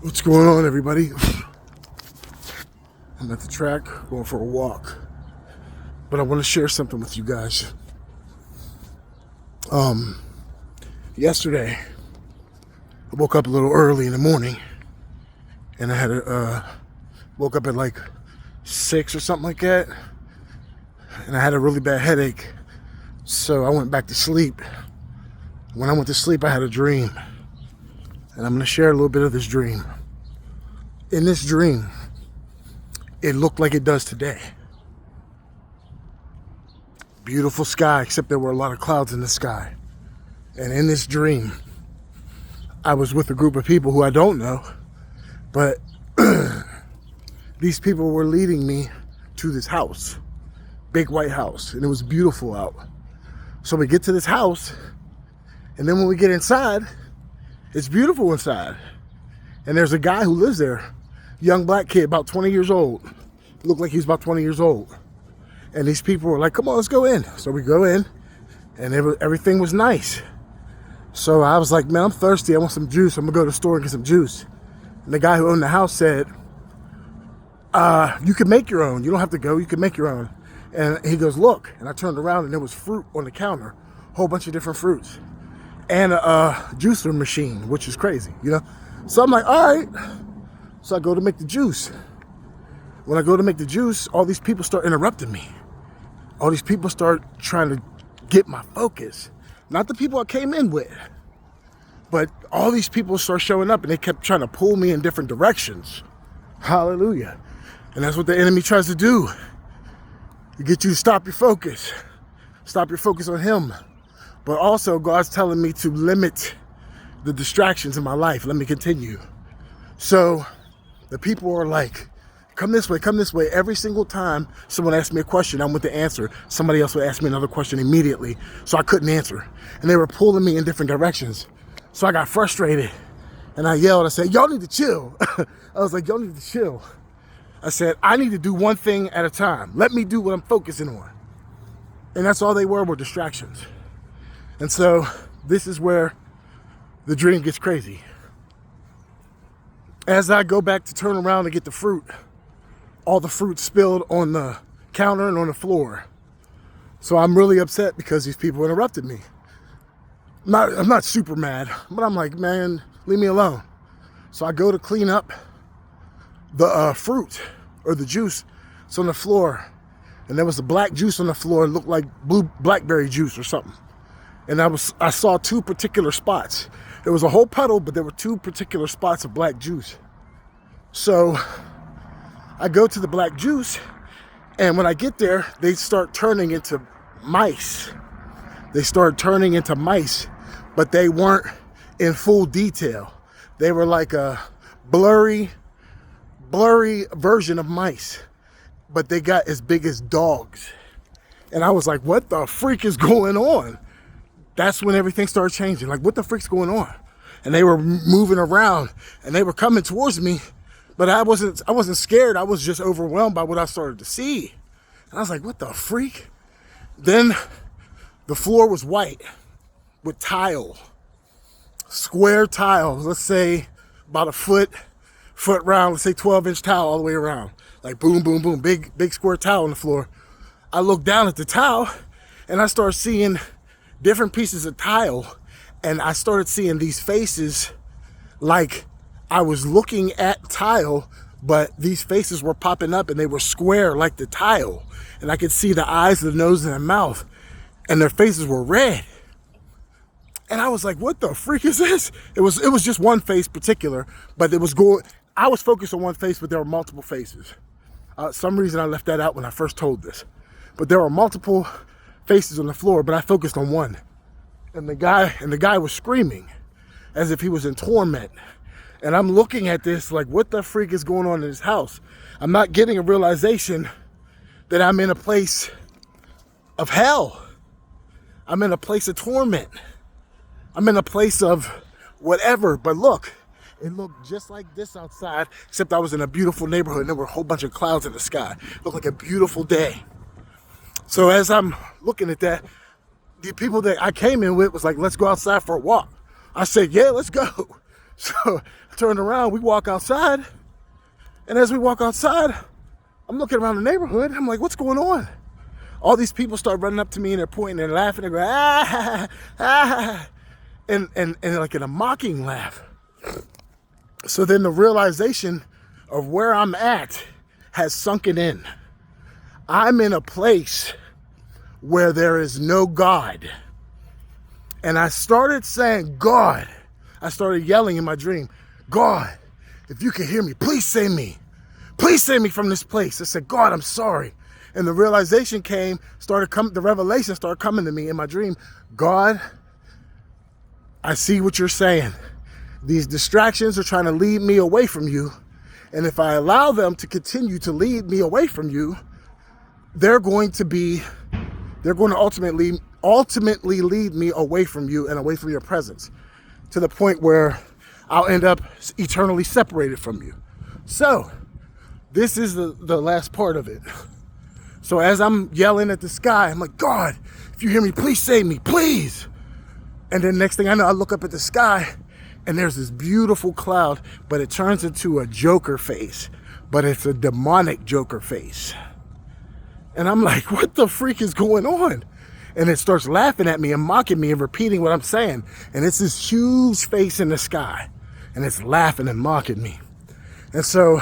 What's going on, everybody? I'm at the track going for a walk, but I want to share something with you guys. Yesterday, I woke up a little early in the morning, and I had woke up at like 6 or something like that, and I had a really bad headache, so I went back to sleep. When I went to sleep, I had a dream, and I'm going to share a little bit of this dream. In this dream, it looked like it does today. Beautiful sky, except there were a lot of clouds in the sky. And in this dream, I was with a group of people who I don't know, but these people were leading me to this house, big white house, and it was beautiful out. So we get to this house, and then when we get inside, it's beautiful inside. And there's a guy who lives there, young black kid, about 20 years old. Looked like he was about 20 years old. And these people were like, come on, let's go in. So we go in, and everything was nice. So I was like, man, I'm thirsty. I want some juice. I'm going to go to the store and get some juice. And the guy who owned the house said, you can make your own. You don't have to go. You can make your own. And he goes, look. And I turned around, and there was fruit on the counter, a whole bunch of different fruits. And a juicer machine, which is crazy, you know? So I'm like, all right. So I go to make the juice. When I go to make the juice, all these people start interrupting me. All these people start trying to get my focus. Not the people I came in with, but all these people start showing up, and they kept trying to pull me in different directions. Hallelujah. And that's what the enemy tries to do. To get you to stop your focus. Stop your focus on him. But also, God's telling me to limit the distractions in my life. Let me continue. So the people are like, come this way, come this way. Every single time someone asked me a question, I went to answer. Somebody else would ask me another question immediately, so I couldn't answer. And they were pulling me in different directions. So I got frustrated, and I yelled. I said, y'all need to chill. I was like, y'all need to chill. I said, I need to do one thing at a time. Let me do what I'm focusing on. And that's all they were distractions. And so this is where the dream gets crazy. As I go back to turn around to get the fruit, all the fruit spilled on the counter and on the floor. So I'm really upset because these people interrupted me. I'm not super mad, but I'm like, man, leave me alone. So I go to clean up the fruit or the juice. It's on the floor, and there was a black juice on the floor. It looked like blue blackberry juice or something. And I saw two particular spots. There was a whole puddle, but there were two particular spots of black juice. So I go to the black juice, and when I get there, they start turning into mice. They started turning into mice, but they weren't in full detail. They were like a blurry version of mice, but they got as big as dogs. And I was like, what the freak is going on? That's when everything started changing. Like, what the freak's going on? And they were moving around, and they were coming towards me, but I wasn't scared. I was just overwhelmed by what I started to see. And I was like, what the freak? Then the floor was white with tile, square tile, let's say about a foot round, let's say 12-inch tile all the way around. Like boom, boom, boom, big square tile on the floor. I looked down at the tile, and I started seeing different pieces of tile, and I started seeing these faces like I was looking at tile, but these faces were popping up, and they were square like the tile, and I could see the eyes, the nose, and the mouth, and their faces were red. And I was like, what the freak is this? It was just one face particular, but I was focused on one face, but there were multiple faces. Some reason I left that out when I first told this, but there were multiple faces on the floor, but I focused on one. And the guy was screaming as if he was in torment. And I'm looking at this like, what the freak is going on in his house? I'm not getting a realization that I'm in a place of hell. I'm in a place of torment. I'm in a place of whatever. But look, it looked just like this outside, except I was in a beautiful neighborhood, and there were a whole bunch of clouds in the sky. It looked like a beautiful day. So as I'm looking at that, the people that I came in with was like, let's go outside for a walk. I said, yeah, let's go. So I turned around, we walk outside. And as we walk outside, I'm looking around the neighborhood. I'm like, what's going on? All these people start running up to me and they're pointing and laughing. They're going, ah, ah, and like in a mocking laugh. So then the realization of where I'm at has sunken in. I'm in a place where there is no God. And I started saying, God. I started yelling in my dream, God, if you can hear me, please save me. Please save me from this place. I said, God, I'm sorry. And the realization the revelation started coming to me in my dream. God, I see what you're saying. These distractions are trying to lead me away from you. And if I allow them to continue to lead me away from you, they're going to ultimately lead me away from you and away from your presence, to the point where I'll end up eternally separated from you. So this is the last part of it. So as I'm yelling at the sky, I'm like, God, if you hear me, please save me, please. And then next thing I know, I look up at the sky and there's this beautiful cloud, but it turns into a Joker face, but it's a demonic Joker face. And I'm like, what the freak is going on? And it starts laughing at me and mocking me and repeating what I'm saying. And it's this huge face in the sky. And it's laughing and mocking me. And so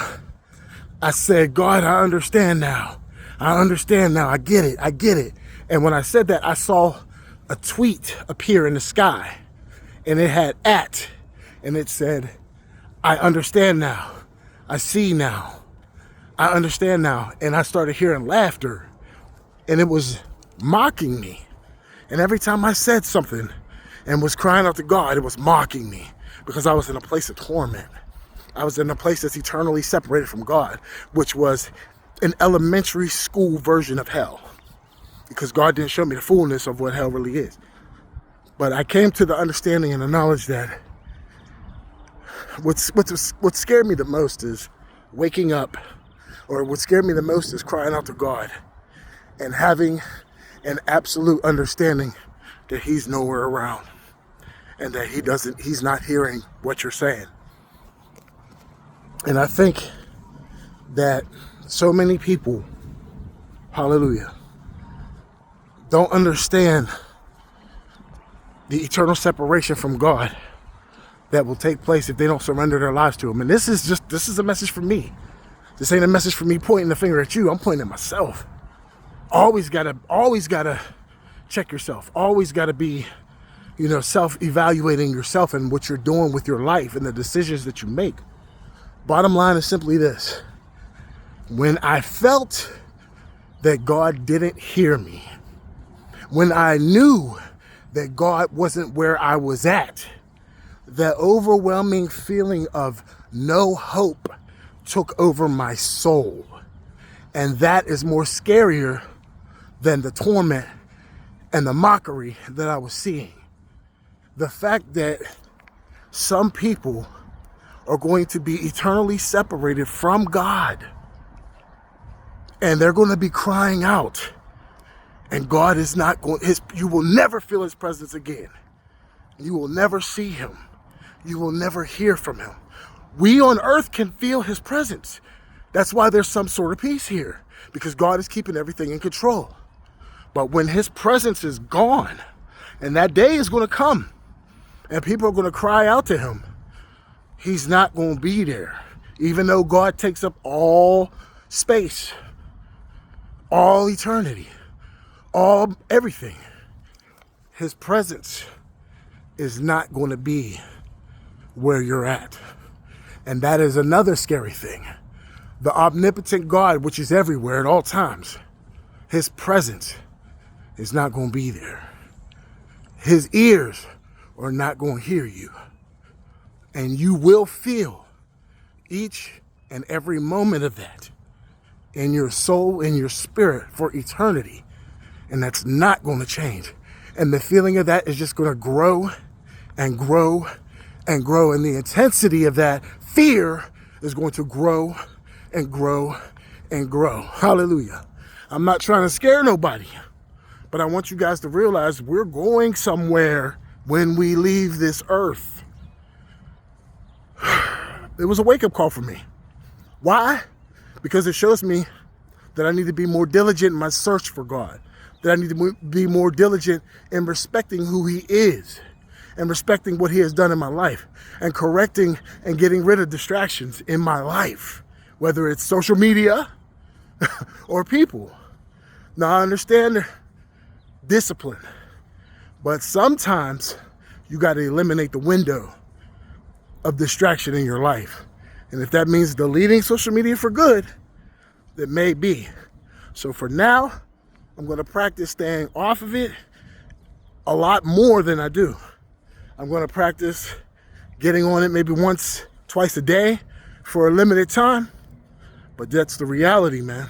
I said, God, I understand now. I understand now. I get it. I get it. And when I said that, I saw a tweet appear in the sky. And it had @ and it said, I understand now. I see now. I understand now. And I started hearing laughter. And it was mocking me. And every time I said something and was crying out to God, it was mocking me, because I was in a place of torment. I was in a place that's eternally separated from God, which was an elementary school version of hell, because God didn't show me the fullness of what hell really is. But I came to the understanding and the knowledge that what scared me the most is waking up, or what scared me the most is crying out to God and having an absolute understanding that he's nowhere around and that he's not hearing what you're saying. And I think that so many people, hallelujah, don't understand the eternal separation from God that will take place if they don't surrender their lives to him. And this is a message for me. This ain't a message for me pointing the finger at you. I'm pointing at myself. Always gotta check yourself. Always gotta be, self-evaluating yourself and what you're doing with your life and the decisions that you make. Bottom line is simply this. When I felt that God didn't hear me, when I knew that God wasn't where I was at, the overwhelming feeling of no hope took over my soul. And that is more scarier than the torment and the mockery that I was seeing. The fact that some people are going to be eternally separated from God, and they're going to be crying out, and God is not going, you will never feel his presence again. You will never see him. You will never hear from him. We on earth can feel his presence. That's why there's some sort of peace here, because God is keeping everything in control. But when his presence is gone, and that day is going to come, and people are going to cry out to him, he's not going to be there. Even though God takes up all space, all eternity, everything, his presence is not going to be where you're at. And that is another scary thing. The omnipotent God, which is everywhere at all times, his presence is not going to be there. His ears are not going to hear you. And you will feel each and every moment of that in your soul, in your spirit for eternity. And that's not going to change. And the feeling of that is just going to grow and grow and grow. And the intensity of that fear is going to grow and grow and grow. Hallelujah. I'm not trying to scare nobody, but I want you guys to realize we're going somewhere when we leave this earth. It was a wake-up call for me. Why? Because it shows me that I need to be more diligent in my search for God, that I need to be more diligent in respecting who he is and respecting what he has done in my life and correcting and getting rid of distractions in my life, whether it's social media or people. Now, I understand discipline, but sometimes you got to eliminate the window of distraction in your life. And if that means deleting social media for good, it may be. So for now, I'm going to practice staying off of it a lot more than I do. I'm going to practice getting on it maybe once, twice a day for a limited time. But that's the reality, man.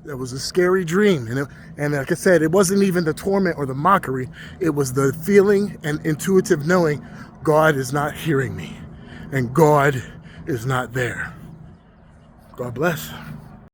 That was a scary dream. And like I said, it wasn't even the torment or the mockery. It was the feeling and intuitive knowing God is not hearing me and God is not there. God bless.